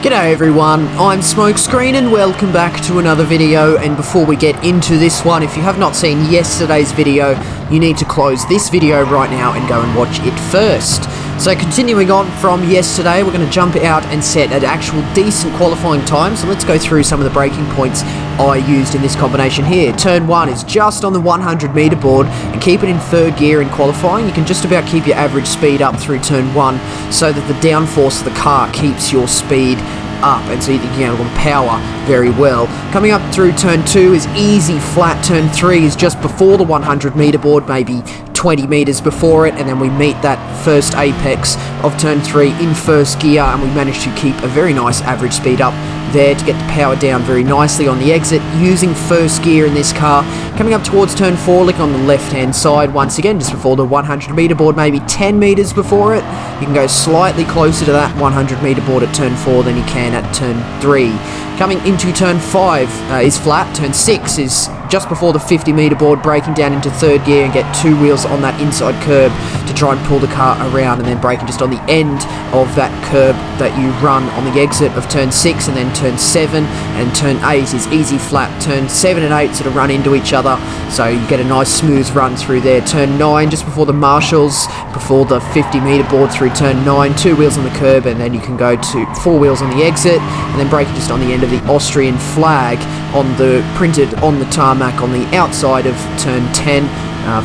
G'day everyone, I'm Smokescreen and welcome back to another video. And before we get into this one, if you have not seen yesterday's video, you need to close this video right now and go and watch it first. So continuing on from yesterday, we're going to jump out and set an actual decent qualifying time. So let's go through some of the braking points I used in this combination here. Turn 1 is just on the 100 meter board, and keep it in third gear in qualifying. You can just about keep your average speed up through turn 1 so that the downforce of the car keeps your speed up, and so you can handle power very well. Coming up through turn 2 is easy flat. Turn 3 is just before the 100 meter board, maybe 20 meters before it, and then we meet that first apex of turn 3 in first gear, and we manage to keep a very nice average speed up there to get the power down very nicely on the exit using first gear in this car. Coming up towards turn 4, look on the left hand side once again, just before the 100 meter board, maybe 10 meters before it. You can go slightly closer to that 100 meter board at turn 4 than you can at turn 3. Coming into turn 5 is flat. Turn 6 is just before the 50 meter board, braking down into third gear and get two wheels on that inside curb to try and pull the car around, and then braking just on the end of that curb that you run on the exit of turn 6. And then turn 7 and turn 8 is easy flat. Turn 7 and 8 sort of run into each other, so you get a nice smooth run through there. Turn 9 just before the marshals, before the 50 meter board through turn 9, two wheels on the curb, and then you can go to four wheels on the exit, and then braking just on the end of the Austrian flag on the printed on the tarmac on the outside of turn 10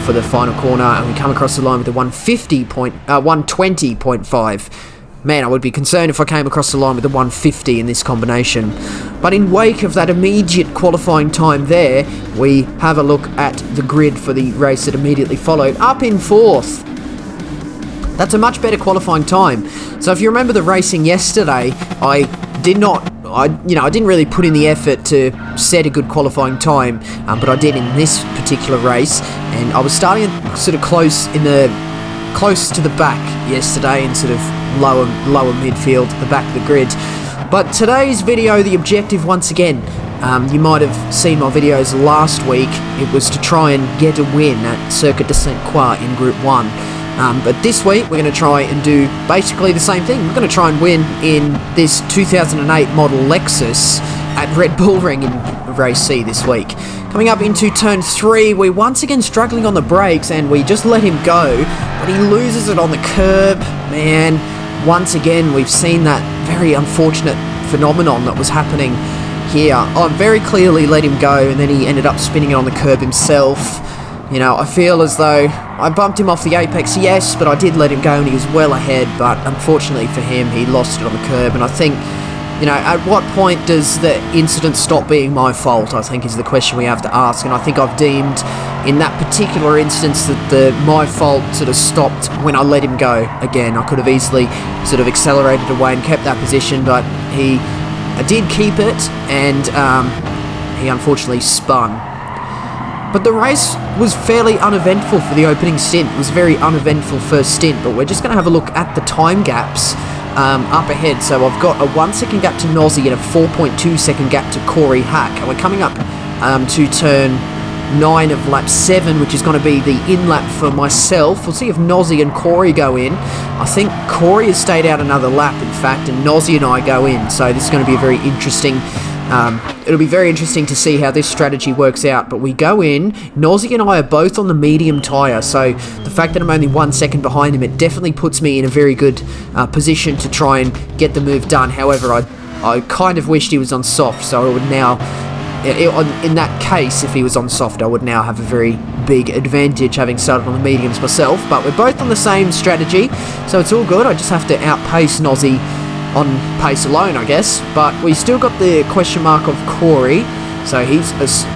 for the final corner, and we come across the line with a 120.5. Man, I would be concerned if I came across the line with a 150 in this combination. But in wake of that immediate qualifying time there, we have a look at the grid for the race that immediately followed. Up in fourth. That's a much better qualifying time. So if you remember the racing yesterday, I didn't really put in the effort to set a good qualifying time, but I did in this particular race, and I was starting sort of close to the back yesterday, and sort of lower midfield at the back of the grid. But today's video, the objective once again, you might have seen my videos last week, it was to try and get a win at Circuit de Saint-Croix in Group 1. But this week we're going to try and do basically the same thing. We're going to try and win in this 2008 model Lexus at Red Bull Ring in Race C this week. Coming up into turn 3, we're once again struggling on the brakes, and we just let him go, but he loses it on the curb. Man, once again we've seen that very unfortunate phenomenon that was happening here. I very clearly let him go, and then he ended up spinning it on the curb himself. You know, I feel as though I bumped him off the apex, yes, but I did let him go and he was well ahead, but unfortunately for him, he lost it on the curb. And I think, you know, at what point does the incident stop being my fault, I think is the question we have to ask. And I think I've deemed in that particular instance that my fault sort of stopped when I let him go. Again, I could have easily sort of accelerated away and kept that position, but I did keep it, and he unfortunately spun. But the race was fairly uneventful for the opening stint. It was a very uneventful first stint, but we're just going to have a look at the time gaps up ahead. So I've got a 1 second gap to Nozzy and a 4.2 second gap to Corey Hack. And we're coming up to turn 9 of lap 7, which is going to be the in-lap for myself. We'll see if Nozzy and Corey go in. I think Corey has stayed out another lap, in fact, and Nozzy and I go in. So this is going to be a very interesting... it'll be very interesting to see how this strategy works out, but we go in. Nozzy and I are both on the medium tyre, so the fact that I'm only 1 second behind him, it definitely puts me in a very good position to try and get the move done. However, I kind of wished he was on soft, so I would now, in that case, if he was on soft, I would now have a very big advantage having started on the mediums myself. But we're both on the same strategy, so it's all good. I just have to outpace Nozzy on pace alone, I guess, but we still got the question mark of Corey, so he's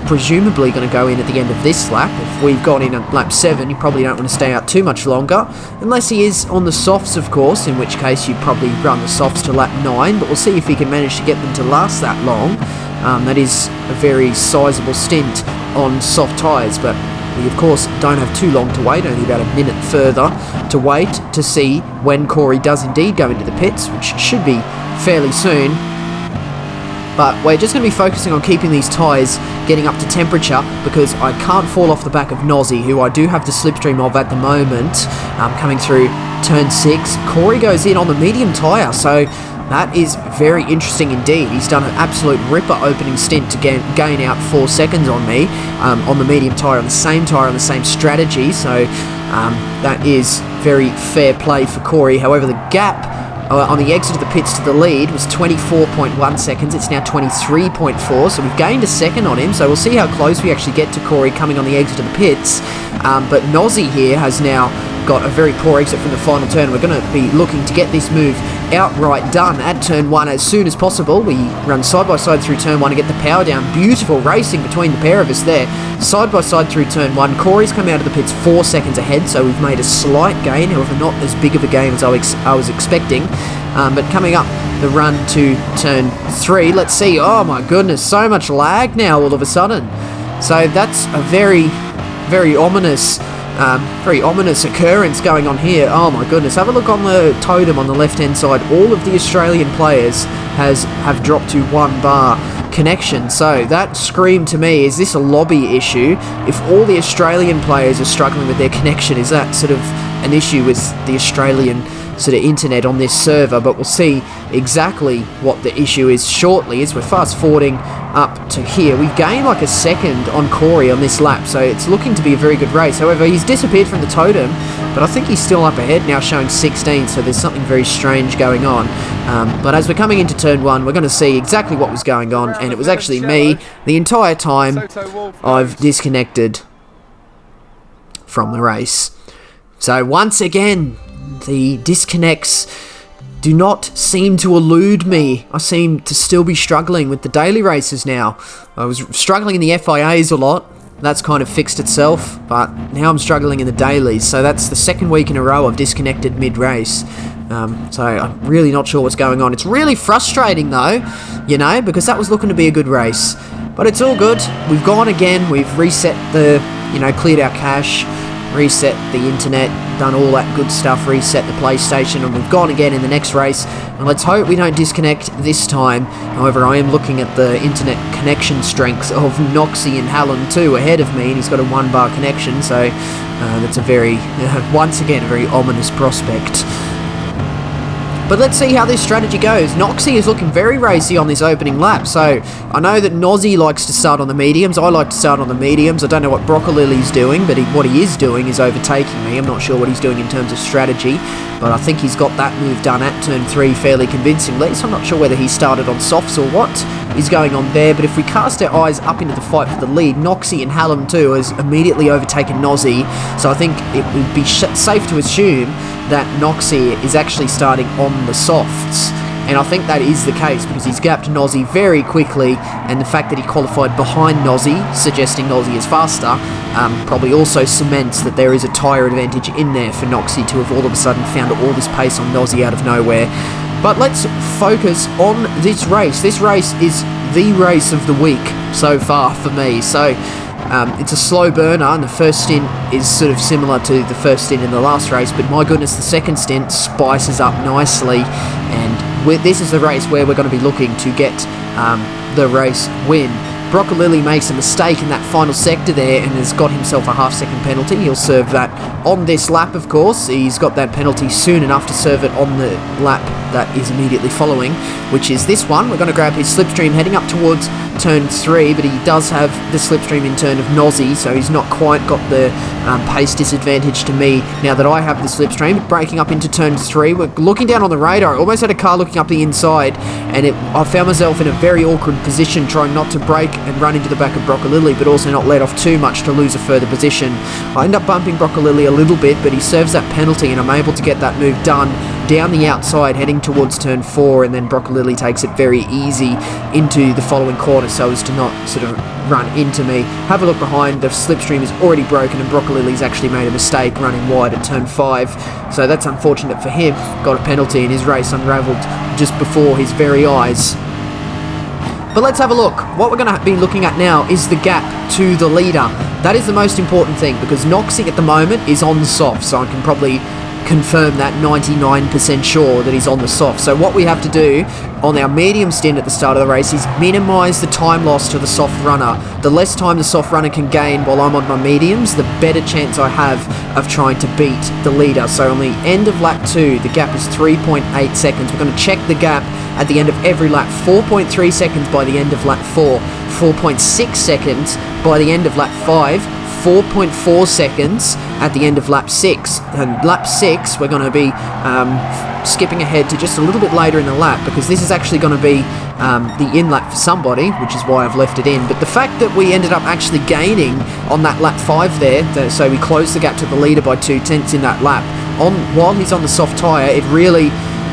presumably going to go in at the end of this lap. If we've gone in at lap 7, you probably don't want to stay out too much longer, unless he is on the softs, of course, in which case you'd probably run the softs to lap 9, but we'll see if he can manage to get them to last that long. That is a very sizable stint on soft tyres, but we of course don't have too long to wait, only about a minute further to wait to see when Corey does indeed go into the pits, which should be fairly soon. But we're just going to be focusing on keeping these tyres getting up to temperature, because I can't fall off the back of Nozzy, who I do have the slipstream of at the moment, coming through turn 6. Corey goes in on the medium tyre, so That is very interesting indeed. He's done an absolute ripper opening stint to gain out 4 seconds on me on the medium tyre, on the same tyre, on the same strategy. So that is very fair play for Corey. However, the gap on the exit of the pits to the lead was 24.1 seconds. It's now 23.4, so we've gained a second on him. So we'll see how close we actually get to Corey coming on the exit of the pits. But Nozzy here has now got a very poor exit from the final turn. We're going to be looking to get this move outright done at turn 1 as soon as possible. We run side by side through turn 1 and get the power down. Beautiful racing between the pair of us there. Side by side through turn 1. Corey's come out of the pits 4 seconds ahead, so we've made a slight gain, however not as big of a gain as I was expecting. But coming up the run to turn 3, let's see. Oh my goodness, so much lag now all of a sudden. So that's a very ominous occurrence going on here. Oh my goodness, have a look on the totem on the left hand side. All of the Australian players have dropped to 1 bar connection. So that screamed to me, is this a lobby issue? If all the Australian players are struggling with their connection, is that sort of an issue with the Australian sort of internet on this server? But we'll see exactly what the issue is shortly as we're fast forwarding up to here. We've gained like a second on Corey on this lap, so it's looking to be a very good race. However, he's disappeared from the totem, but I think he's still up ahead now, showing 16, so there's something very strange going on. But as we're coming into turn 1, we're going to see exactly what was going on, and it was actually me the entire time I've disconnected from the race. So once again, the disconnects do not seem to elude me. I seem to still be struggling with the daily races now. I was struggling in the FIAs a lot. That's kind of fixed itself, but now I'm struggling in the dailies. So that's the second week in a row I've disconnected mid-race. So I'm really not sure what's going on. It's really frustrating though, you know, because that was looking to be a good race. But it's all good. We've gone again. We've reset the, cleared our cache, reset the internet, done all that good stuff, reset the PlayStation, and we've gone again in the next race. And let's hope we don't disconnect this time. However, I am looking at the internet connection strength of Noxy and Hallam too ahead of me, and he's got a 1 bar connection, so that's a very, once again, a very ominous prospect. But let's see how this strategy goes. Noxy is looking very racy on this opening lap, so I know that Nozzy likes to start on the mediums. I like to start on the mediums. I don't know what Broccolili's doing, but what he is doing is overtaking me. I'm not sure what he's doing in terms of strategy, but I think he's got that move done at turn 3 fairly convincingly, so I'm not sure whether he started on softs or what is going on there. But if we cast our eyes up into the fight for the lead, Noxy and Hallam too has immediately overtaken Nozzy, so I think it would be safe to assume that Noxy is actually starting on the softs, and I think that is the case because he's gapped Nozzy very quickly, and the fact that he qualified behind Nozzy, suggesting Nozzy is faster, probably also cements that there is a tyre advantage in there for Noxy to have all of a sudden found all this pace on Nozzy out of nowhere. But let's focus on this race. This race is the race of the week so far for me. So it's a slow burner, and the first stint is sort of similar to the first stint in the last race, but my goodness, the second stint spices up nicely, and this is the race where we're going to be looking to get the race win. Broccolili makes a mistake in that final sector there and has got himself a half-second penalty. He'll serve that on this lap, of course. He's got that penalty soon enough to serve it on the lap that is immediately following, which is this one. We're going to grab his slipstream heading up towards turn 3, but he does have the slipstream in turn of Nozzy, so he's not quite got the pace disadvantage to me now that I have the slipstream. Breaking up into turn 3, we're looking down on the radar. I almost had a car looking up the inside, and I found myself in a very awkward position trying not to brake and run into the back of Broccolili, but also not let off too much to lose a further position. I end up bumping Broccolili a little bit, but he serves that penalty, and I'm able to get that move done down the outside heading towards turn 4, and then Broccolili takes it very easy into the following corner so as to not sort of run into me. Have a look behind, the slipstream is already broken and Broccolili's actually made a mistake running wide at turn 5, so that's unfortunate for him. Got a penalty and his race unravelled just before his very eyes. But let's have a look. What we're going to be looking at now is the gap to the leader. That is the most important thing, because Noxy at the moment is on soft, so I can probably confirm that 99% sure that he's on the soft. So what we have to do on our medium stint at the start of the race is minimise the time loss to the soft runner. The less time the soft runner can gain while I'm on my mediums, the better chance I have of trying to beat the leader. So on the end of lap 2, the gap is 3.8 seconds. We're going to check the gap at the end of every lap. 4.3 seconds by the end of lap 4, 4.6 seconds by the end of lap 5, 4.4 seconds at the end of lap 6. And lap 6, we're going to be skipping ahead to just a little bit later in the lap, because this is actually going to be the in lap for somebody, which is why I've left it in. But the fact that we ended up actually gaining on that lap 5 there, so we closed the gap to the leader by 2/10 in that lap, while he's on the soft tyre, it really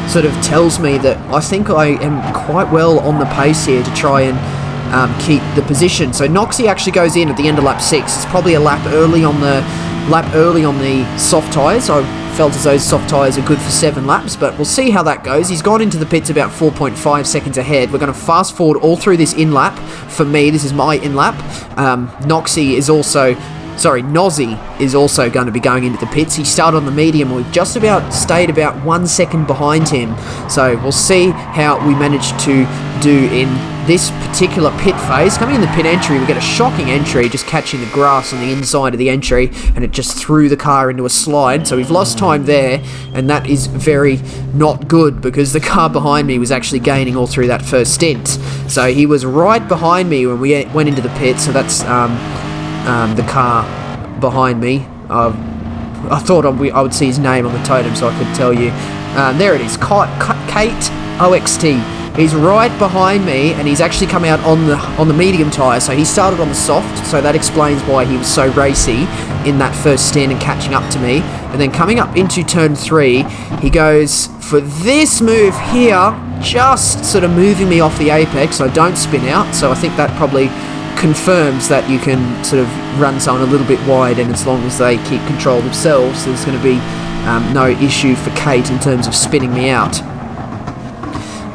sort of tells me that I think I am quite well on the pace here to try and keep the position. So Noxie actually goes in at the end of lap 6. It's probably a lap early on the soft tyres. I felt as those soft tyres are good for 7 laps, but we'll see how that goes. He's gone into the pits about 4.5 seconds ahead. We're going to fast forward all through this in lap. For me, this is my in lap. Nozzy is also going to be going into the pits. He started on the medium. We've just about stayed about 1 second behind him. So we'll see how we manage to do in this particular pit phase. Coming in the pit entry, we get a shocking entry, just catching the grass on the inside of the entry, and it just threw the car into a slide. So we've lost time there, and that is very not good, because the car behind me was actually gaining all through that first stint. So he was right behind me when we went into the pit. So that's the car behind me. I thought I would see his name on the totem so I could tell you. There it is, Kate OXT. He's right behind me, and he's actually come out on the medium tyre. So he started on the soft, so that explains why he was so racy in that first stint and catching up to me. And then coming up into turn 3, he goes for this move here, just sort of moving me off the apex so I don't spin out. So I think that probably confirms that you can sort of run someone a little bit wide, and as long as they keep control themselves, there's going to be no issue for Kate in terms of spinning me out.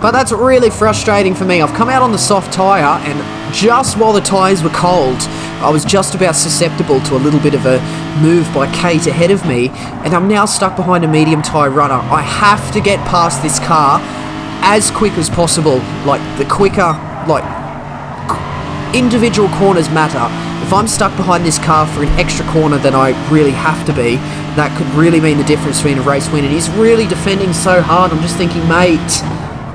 But that's really frustrating for me. I've come out on the soft tyre, and just while the tyres were cold, I was just about susceptible to a little bit of a move by Kate ahead of me, and I'm now stuck behind a medium tyre runner. I have to get past this car as quick as possible. Like, the quicker, individual corners matter. If I'm stuck behind this car for an extra corner than I really have to be, that could really mean the difference between a race win. And he's really defending so hard. I'm just thinking, mate,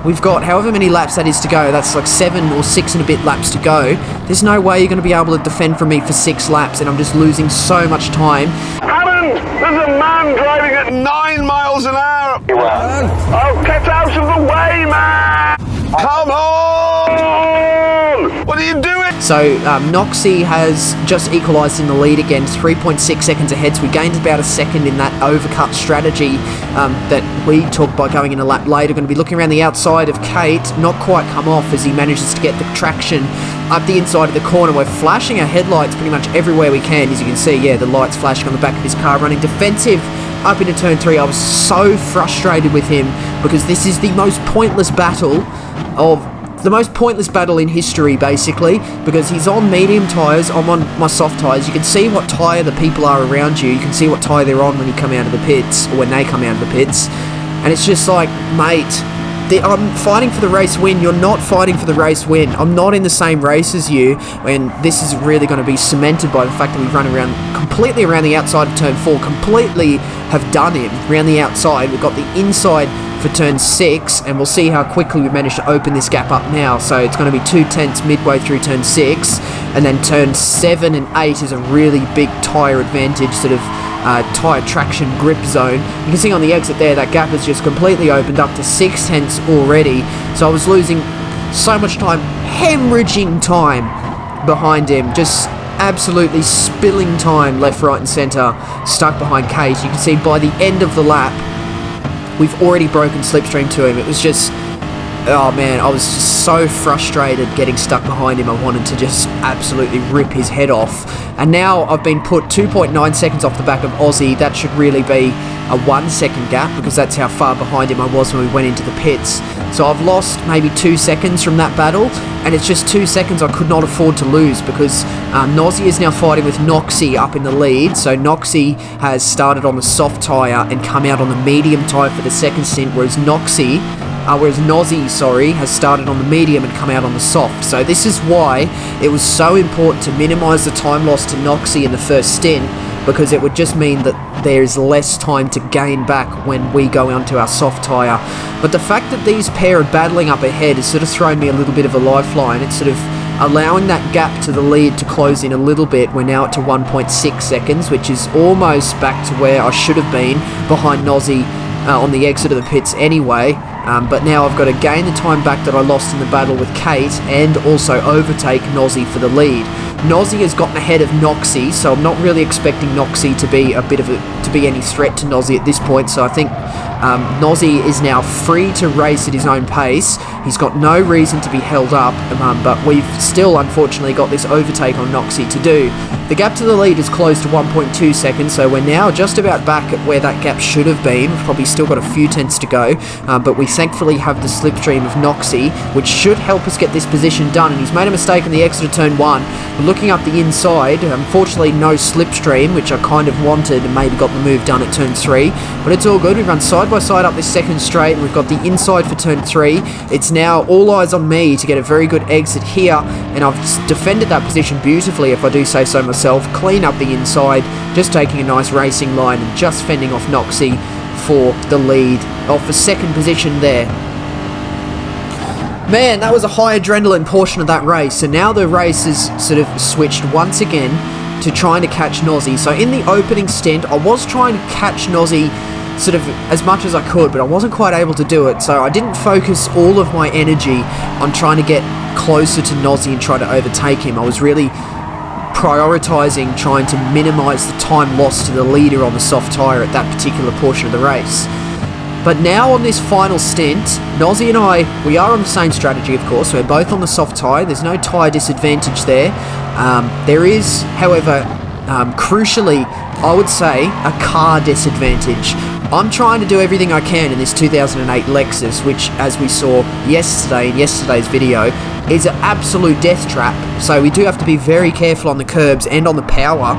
we've got however many laps that is to go. That's like 7 or 6 and a bit laps to go. There's no way you're going to be able to defend from me for 6 laps, and I'm just losing so much time. Alan, there's a man driving at 9 miles an hour. Oh, get out of the way, man! Come on! What are you doing? So Noxie has just equalised in the lead again, 3.6 seconds ahead. So we gained about a second in that overcut strategy that we took by going in a lap later. Going to be looking around the outside of Kate, not quite come off as he manages to get the traction up the inside of the corner. We're flashing our headlights pretty much everywhere we can. As you can see, yeah, the lights flashing on the back of his car, running defensive up into turn 3. I was so frustrated with him, because this is the most pointless battle in history, basically, because he's on medium tyres, I'm on my soft tyres. You can see what tyre the people are around you. You can see what tyre they're on when you come out of the pits, or when they come out of the pits. And it's just like, mate, I'm fighting for the race win. You're not fighting for the race win. I'm not in the same race as you, and this is really going to be cemented by the fact that we've run completely around the outside of turn 4, completely have done him around the outside. We've got the inside for turn 6, and we'll see how quickly we manage to open this gap up now. So it's going to be 2/10 midway through turn 6, and then turn 7 and 8 is a really big tyre advantage, sort of tyre traction grip zone. You can see on the exit there, that gap has just completely opened up to 6/10 already. So I was losing so much time, hemorrhaging time behind him, just absolutely spilling time left, right and centre, stuck behind Kate. You can see by the end of the lap, we've already broken slipstream to him. It was just, oh man, I was just so frustrated getting stuck behind him. I wanted to just absolutely rip his head off. And now I've been put 2.9 seconds off the back of Aussie. That should really be a 1 second gap, because that's how far behind him I was when we went into the pits. So I've lost maybe 2 seconds from that battle, and it's just 2 seconds I could not afford to lose, because Nozzy is now fighting with Noxy up in the lead. So Noxy has started on the soft tyre and come out on the medium tyre for the second stint, whereas Nozzy, has started on the medium and come out on the soft. So this is why it was so important to minimise the time loss to Noxy in the first stint, because it would just mean that there's less time to gain back when we go onto our soft tyre. But the fact that these pair are battling up ahead has sort of thrown me a little bit of a lifeline. It's sort of allowing that gap to the lead to close in a little bit. We're now at to 1.6 seconds, which is almost back to where I should have been behind Nozzy on the exit of the pits anyway. But now I've got to gain the time back that I lost in the battle with Kate, and also overtake Nozzy for the lead. Nozzy has gotten ahead of Noxy, so I'm not really expecting Noxy to be any threat to Nozzy at this point. So I think Nozzy is now free to race at his own pace. He's got no reason to be held up, but we've still unfortunately got this overtake on Noxy to do. The gap to the lead is closed to 1.2 seconds, so we're now just about back at where that gap should have been. We've probably still got a few tenths to go, but we thankfully have the slipstream of Noxy, which should help us get this position done. And he's made a mistake on the exit of turn 1. We're looking up the inside. Unfortunately, no slipstream, which I kind of wanted, and maybe got the move done at turn 3. But it's all good. We run side by side up this second straight, and we've got the inside for turn 3. It's now all eyes on me to get a very good exit here, and I've defended that position beautifully, if I do say so myself. Clean up the inside, just taking a nice racing line and just fending off Noxy for the lead, for second position there. Man, that was a high adrenaline portion of that race, and now the race is sort of switched once again to trying to catch Nozzy. So in the opening stint, I was trying to catch Nozzy sort of as much as I could, but I wasn't quite able to do it, so I didn't focus all of my energy on trying to get closer to Nozzy and try to overtake him. I was really prioritising trying to minimise the time lost to the leader on the soft tyre at that particular portion of the race. But now on this final stint, Nozzy and I, we are on the same strategy, of course. We're both on the soft tyre. There's no tyre disadvantage there. There is, however, crucially, I would say, a car disadvantage. I'm trying to do everything I can in this 2008 Lexus, which, as we saw yesterday in yesterday's video, is an absolute death trap. So we do have to be very careful on the curbs and on the power,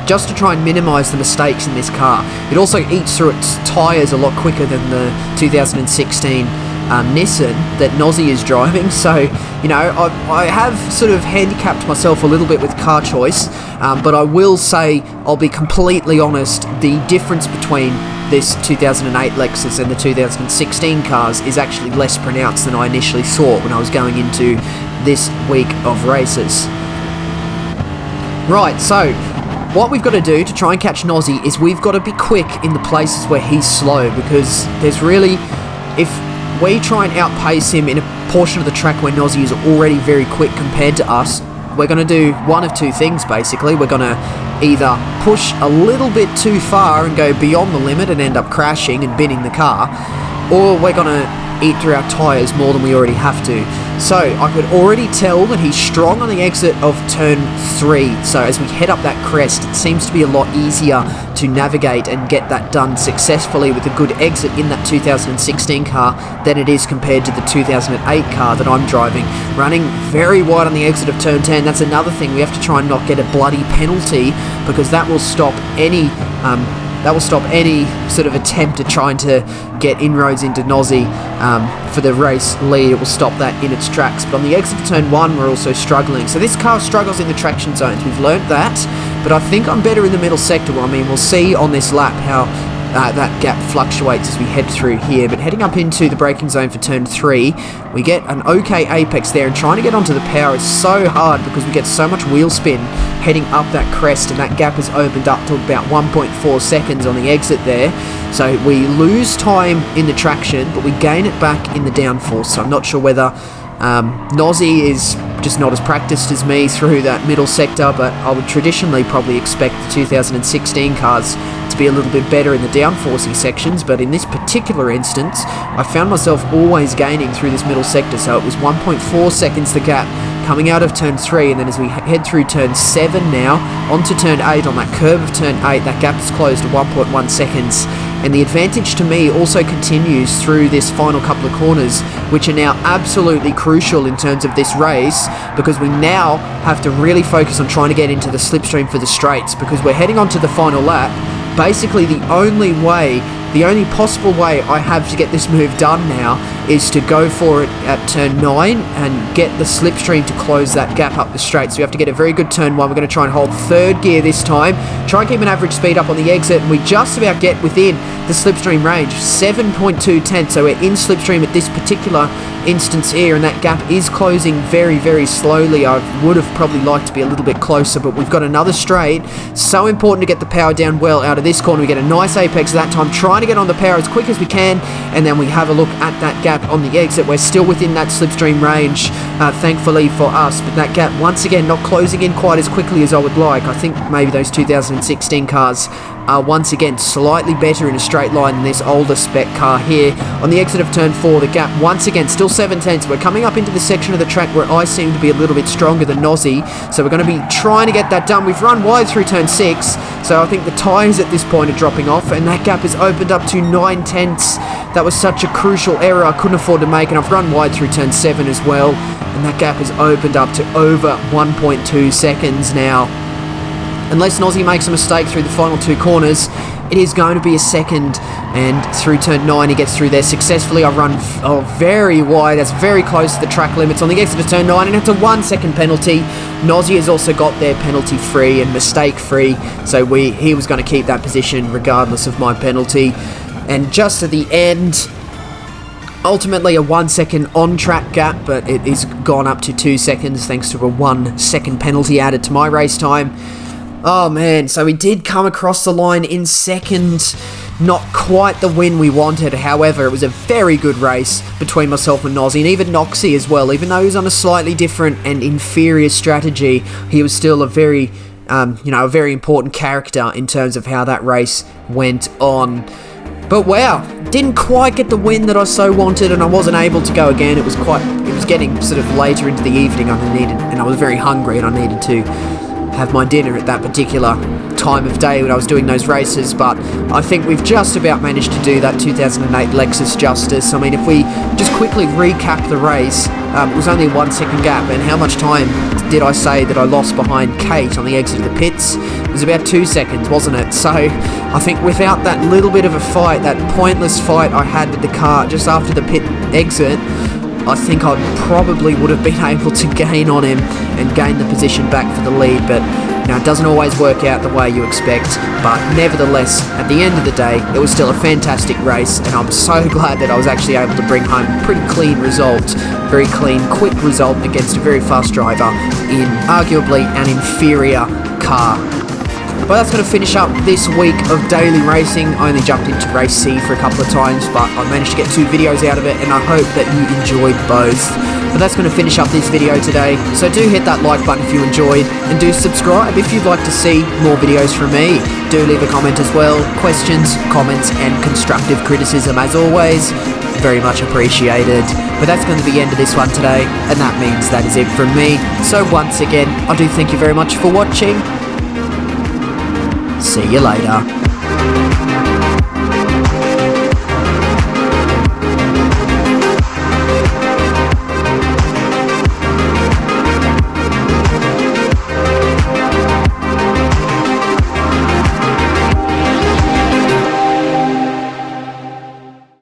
just to try and minimise the mistakes in this car. It also eats through its tyres a lot quicker than the 2016 Nissan that Nozzy is driving. So, you know, I have sort of handicapped myself a little bit with car choice, but I will say, I'll be completely honest, the difference between this 2008 Lexus and the 2016 cars is actually less pronounced than I initially thought when I was going into this week of races. Right, so what we've got to do to try and catch Nozzy is we've got to be quick in the places where he's slow, because there's really, if we try and outpace him in a portion of the track where Nozzy is already very quick compared to us, we're going to do one of two things basically. We're going to either push a little bit too far and go beyond the limit and end up crashing and binning the car, or we're going to eat through our tyres more than we already have to. So I could already tell that he's strong on the exit of turn 3. So as we head up that crest, it seems to be a lot easier to navigate and get that done successfully with a good exit in that 2016 car than it is compared to the 2008 car that I'm driving. Running very wide on the exit of turn 10. That's another thing. We have to try and not get a bloody penalty, because that will stop any sort of attempt at trying to get inroads into Nozzy for the race lead. It will stop that in its tracks. But on the exit of turn 1, we're also struggling. So this car struggles in the traction zones. We've learnt that, but I think I'm better in the middle sector. I mean, we'll see on this lap how that gap fluctuates as we head through here. But heading up into the braking zone for turn 3, we get an okay apex there, and trying to get onto the power is so hard because we get so much wheel spin heading up that crest, and that gap has opened up to about 1.4 seconds on the exit there. So we lose time in the traction, but we gain it back in the downforce. So I'm not sure whether Nozzy is just not as practiced as me through that middle sector, but I would traditionally probably expect the 2016 cars to be a little bit better in the downforcing sections, but in this particular instance, I found myself always gaining through this middle sector. So it was 1.4 seconds the gap coming out of turn 3, and then as we head through turn 7 now, onto turn 8, on that curve of turn 8, that gap is closed to 1.1 seconds, and the advantage to me also continues through this final couple of corners, which are now absolutely crucial in terms of this race, because we now have to really focus on trying to get into the slipstream for the straights, because we're heading on to the final lap. Basically, the only possible way I have to get this move done now is to go for it at turn 9 and get the slipstream to close that gap up the straight. So we have to get a very good turn 1. We're going to try and hold third gear this time. Try and keep an average speed up on the exit, and we just about get within the slipstream range, 7.2 tenths. So we're in slipstream at this particular instance here, and that gap is closing very, very slowly. I would have probably liked to be a little bit closer, but we've got another straight. So important to get the power down well out of this corner. We get a nice apex that time, trying to get on the power as quick as we can, and then we have a look at that gap on the exit. We're still within that slipstream range, thankfully for us, but that gap once again not closing in quite as quickly as I would like. I think maybe those 2016 cars are once again slightly better in a straight line than this older spec car here. On the exit of turn 4, the gap once again still 7 tenths. We're coming up into the section of the track where I seem to be a little bit stronger than Nozzy, so we're going to be trying to get that done. We've run wide through turn 6, so I think the tyres at this point are dropping off, and that gap has opened up to 9 tenths. That was such a crucial error I couldn't afford to make, and I've run wide through turn 7 as well, and that gap has opened up to over 1.2 seconds now. Unless Nozzy makes a mistake through the final 2 corners, it is going to be a second, and through turn 9 he gets through there successfully. I run very wide, that's very close to the track limits on the exit of turn 9, and it's a 1 second penalty. Nozzy has also got there penalty free and mistake free, so he was going to keep that position regardless of my penalty. And just at the end, ultimately a 1 second on-track gap, but it is gone up to 2 seconds thanks to a 1 second penalty added to my race time. Oh man, so we did come across the line in second. Not quite the win we wanted, however, it was a very good race between myself and Nozzy, and even Noxy as well. Even though he was on a slightly different and inferior strategy, he was still a very, a very important character in terms of how that race went on. But wow, didn't quite get the win that I so wanted, and I wasn't able to go again. It was getting sort of later into the evening, and I was very hungry, and I needed to have my dinner at that particular time of day when I was doing those races. But I think we've just about managed to do that 2008 Lexus justice. I mean, if we just quickly recap the race, it was only a 1 second gap, and how much time did I say that I lost behind Kate on the exit of the pits? It was about 2 seconds, wasn't it? So I think without that little bit of a fight, that pointless fight I had with the car just after the pit exit, I think I probably would have been able to gain on him and gain the position back for the lead, but it doesn't always work out the way you expect. But nevertheless, at the end of the day, it was still a fantastic race, and I'm so glad that I was actually able to bring home a pretty clean result, very clean, quick result against a very fast driver in arguably an inferior car. But that's going to finish up this week of daily racing. I only jumped into race C for a couple of times, but I managed to get 2 videos out of it, and I hope that you enjoyed both. But that's going to finish up this video today, so do hit that like button if you enjoyed, and do subscribe if you'd like to see more videos from me. Do leave a comment as well. Questions, comments, and constructive criticism, as always, very much appreciated. But that's going to be the end of this one today, and that means that is it from me. So once again, I do thank you very much for watching. See you later.